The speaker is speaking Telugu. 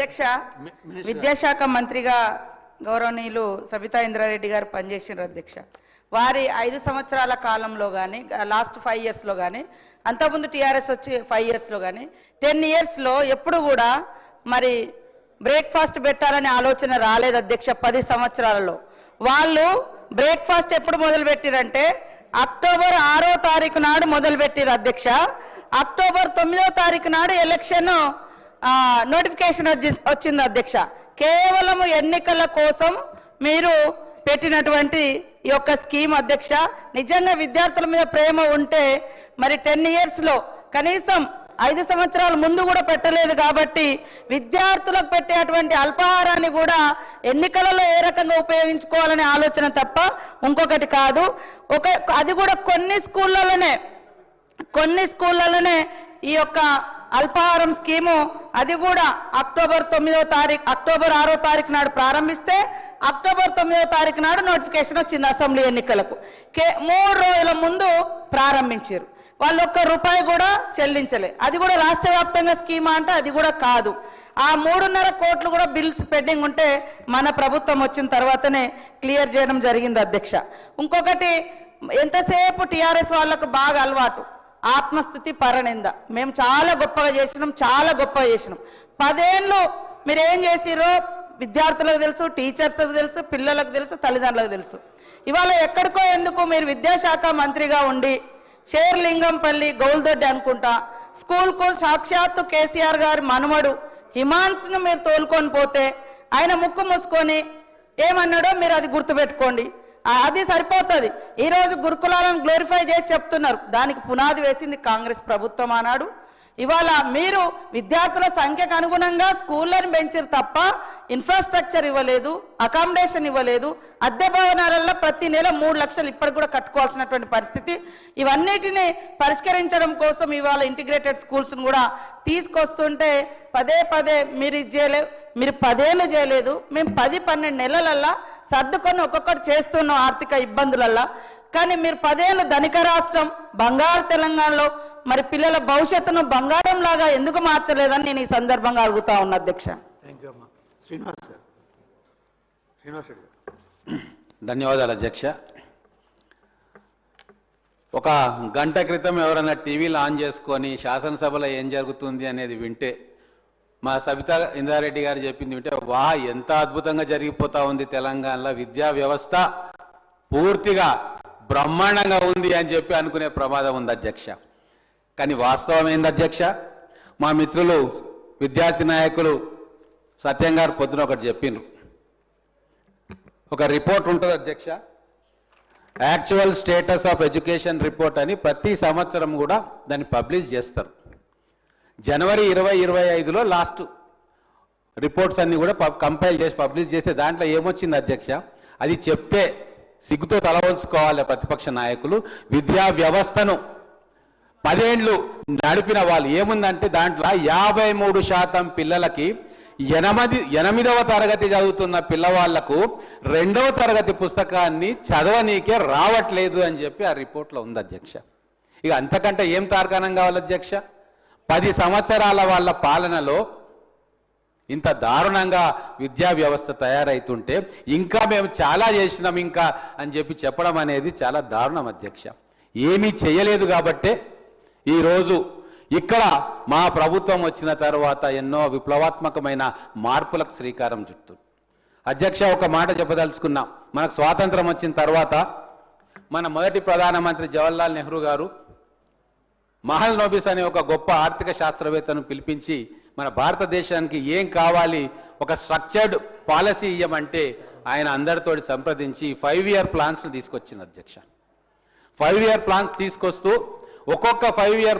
అధ్యక్ష విద్యాశాఖ మంత్రిగా గౌరవనీయులు సబితా ఇంద్రారెడ్డి గారు పనిచేసిన అధ్యక్ష వారి 5 సంవత్సరాల కాలంలో గాని లాస్ట్ 5 ఇయర్స్ లో గాని అంతకుముందు టిఆర్ఎస్ వచ్చి 5 ఇయర్స్ లో గాని 10 ఇయర్స్ లో ఎప్పుడు కూడా మరి బ్రేక్ఫాస్ట్ పెట్టాలని ఆలోచన రాలేదు అధ్యక్ష 10 సంవత్సరాలలో వాళ్ళు బ్రేక్ఫాస్ట్ ఎప్పుడు మొదలు పెట్టిరంటే అక్టోబర్ 6వ తారీఖు నాడు మొదలు పెట్టిరు అధ్యక్ష అక్టోబర్ 9వ తారీఖు నాడు ఎలక్షన్ నోటిఫికేషన్ వచ్చింది అధ్యక్ష కేవలం ఎన్నికల కోసం మీరు పెట్టినటువంటి ఈ యొక్క స్కీమ్ అధ్యక్ష నిజంగా విద్యార్థుల మీద ప్రేమ ఉంటే మరి 10 ఇయర్స్ లో కనీసం 5 సంవత్సరాల ముందు కూడా పెట్టలేదు కాబట్టి విద్యార్థులకు పెట్టేటువంటి అల్పాహారాన్ని కూడా ఎన్నికలలో ఏ రకంగా ఉపయోగించుకోవాలనే ఆలోచన తప్ప ఇంకొకటి కాదు అది కూడా కొన్ని స్కూళ్ళలోనే ఈ యొక్క అల్పాహారం స్కీము అది కూడా అక్టోబర్ 6వ తారీఖు నాడు ప్రారంభిస్తే అక్టోబర్ 9వ తారీఖు నాడు నోటిఫికేషన్ వచ్చింది అసెంబ్లీ ఎన్నికలకు 3 రోజుల ముందు ప్రారంభించారు వాళ్ళు ₹1 కూడా చెల్లించలే అది కూడా రాష్ట్ర వ్యాప్తంగా స్కీమా అంటే అది కూడా కాదు ఆ 3.5 కోట్లు కూడా బిల్స్ పెండింగ్ ఉంటే మన ప్రభుత్వం వచ్చిన తర్వాతనే క్లియర్ చేయడం జరిగింది అధ్యక్ష ఇంకొకటి ఎంతసేపు టిఆర్ఎస్ వాళ్ళకు బాగా అలవాటు ఆత్మస్థుతి పరనింద మేము చాలా గొప్పగా చేసినాం 10 ఏళ్ళు మీరు ఏం చేసిరో విద్యార్థులకు తెలుసు టీచర్స్కి తెలుసు పిల్లలకు తెలుసు తల్లిదండ్రులకు తెలుసు ఇవాళ ఎక్కడికో ఎందుకు మీరు విద్యాశాఖ మంత్రిగా ఉండి షేర్లింగంపల్లి గౌల్దొడ్డి అనుకుంటా స్కూల్కు సాక్షాత్తు కేసీఆర్ గారి మనుమడు హిమాన్స్ను మీరు తోలుకొని పోతే ఆయన ముక్కు మూసుకొని ఏమన్నాడో మీరు అది గుర్తుపెట్టుకోండి అది సరిపోతుంది ఈరోజు గురుకులాలను గ్లోరిఫై చేసి చెప్తున్నారు దానికి పునాది వేసింది కాంగ్రెస్ ప్రభుత్వం అన్నాడు ఇవాళ మీరు విద్యార్థుల సంఖ్యకు అనుగుణంగా స్కూళ్ళని పెంచారు తప్ప ఇన్ఫ్రాస్ట్రక్చర్ ఇవ్వలేదు అకామిడేషన్ ఇవ్వలేదు అద్దె భవనాలలో ప్రతి నెల 3 లక్షలు ఇప్పటికి కూడా కట్టుకోవాల్సినటువంటి పరిస్థితి ఇవన్నిటిని పరిష్కరించడం కోసం ఇవాళ ఇంటిగ్రేటెడ్ స్కూల్స్ను కూడా తీసుకొస్తుంటే పదే మీరు ఇది చేయలేదు మీరు 10 ఏళ్ళు చేయలేదు మేము 10-12 నెలలల్లా సర్దుకొని ఒక్కొక్కటి చేస్తున్నాం ఆర్థిక ఇబ్బందులల్లా కానీ మీరు 10 ఏళ్ళు ధనిక రాష్ట్రం బంగారు తెలంగాణలో మరి పిల్లల భవిష్యత్తును బంగారం లాగా ఎందుకు మార్చలేదని నేను ఈ సందర్భంగా అడుగుతా ఉన్నా అధ్యక్ష ధన్యవాదాలు అధ్యక్ష ఒక గంట క్రితం ఎవరైనా టీవీలు ఆన్ చేసుకొని శాసనసభలో ఏం జరుగుతుంది అనేది వింటే మా సబితా ఇంద్రారెడ్డి గారు చెప్పింది వింటే ఎంత అద్భుతంగా జరిగిపోతా ఉంది తెలంగాణలో విద్యా వ్యవస్థ పూర్తిగా బ్రహ్మాండంగా ఉంది అని చెప్పి అనుకునే ప్రమాదం ఉంది అధ్యక్ష కానీ వాస్తవం ఏంది అధ్యక్ష మా మిత్రులు విద్యార్థి నాయకులు సత్యం గారు పొద్దున ఒకటి చెప్పిండ్రు ఒక రిపోర్ట్ ఉంటుంది అధ్యక్ష actual status of education report అని ప్రతి సంవత్సరం కూడా దాన్ని పబ్లిష్ చేస్తారు జనవరి 2025లో లాస్ట్ రిపోర్ట్స్ అన్ని కూడా కంపైల్ చేసి పబ్లిష్ చేస్తే దాంట్లో ఏమొచ్చింది అధ్యక్ష అది చెప్తే సిగ్గుతో తల వంచుకోవాలి ప్రతిపక్ష నాయకులు విద్యా వ్యవస్థను 10 ఏళ్ళు నడిపిన వాళ్ళు ఏముందంటే దాంట్లో 53% పిల్లలకి 8వ తరగతి చదువుతున్న పిల్లవాళ్లకు 2వ తరగతి పుస్తకాన్ని చదవనీకే రావట్లేదు అని చెప్పి ఆ రిపోర్ట్లో ఉంది అధ్యక్ష ఇక అంతకంటే ఏం తార్కాణం కావాలి అధ్యక్ష 10 సంవత్సరాల వాళ్ళ పాలనలో ఇంత దారుణంగా విద్యా వ్యవస్థ తయారైతుంటే ఇంకా మేము చాలా చేసినాం ఇంకా అని చెప్పి చెప్పడం అనేది చాలా దారుణం అధ్యక్ష ఏమీ చేయలేదు కాబట్టే ఈరోజు ఇక్కడ మా ప్రభుత్వం వచ్చిన తర్వాత ఎన్నో విప్లవాత్మకమైన మార్పులకు శ్రీకారం చుట్టుంది అధ్యక్ష ఒక మాట చెప్పదలుచుకున్నాం మనకు స్వాతంత్రం వచ్చిన తర్వాత మన మొదటి ప్రధానమంత్రి జవహర్లాల్ నెహ్రూ గారు మహల్ నోబిస్ అనే ఒక గొప్ప ఆర్థిక శాస్త్రవేత్తను పిలిపించి మన భారతదేశానికి ఏం కావాలి ఒక స్ట్రక్చర్డ్ పాలసీ ఇవ్వమంటే ఆయన అందరితో సంప్రదించి 5 ఇయర్ ప్లాన్స్ తీసుకొచ్చింది అధ్యక్ష 5 ఇయర్ ప్లాన్స్ తీసుకొస్తూ ఒక్కొక్క 5 ఇయర్